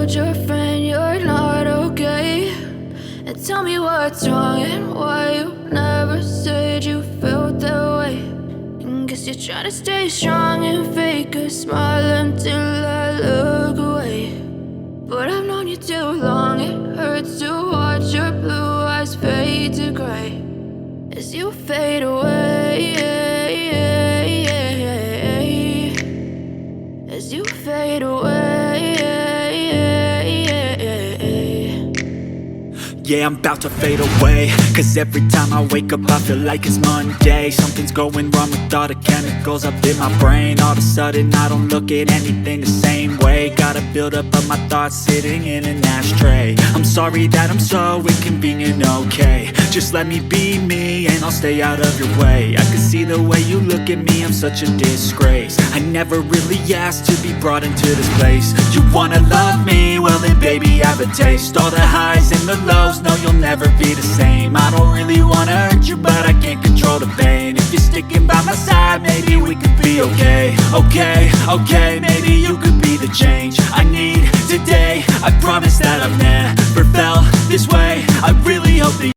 told your friend you're not okay, and tell me what's wrong and why you never said you felt that way. And guess you're trying to stay strong and fake a smile until I look away. But I've known you too long, it hurts to watch your blue eyes fade to gray as you fade away, as you fade away. Yeah, I'm about to fade away, cause every time I wake up I feel like it's Monday. Something's going wrong with all the chemicals up in my brain. All of a sudden I don't look at anything the same way. Gotta build up of my thoughts sitting in an ashtray. I'm sorry that I'm so inconvenient, okay. Just let me be me and I'll stay out of your way. I can see the way you look at me, I'm such a disgrace. I never really asked to be brought into this place. You wanna love me? Well then baby I have a taste. All the highs and the lows, no you'll never be the same. I don't really wanna hurt you but I can't control the pain. If you're sticking by my side maybe we could be okay. Okay, maybe you could be the change I need today. I promise that I've never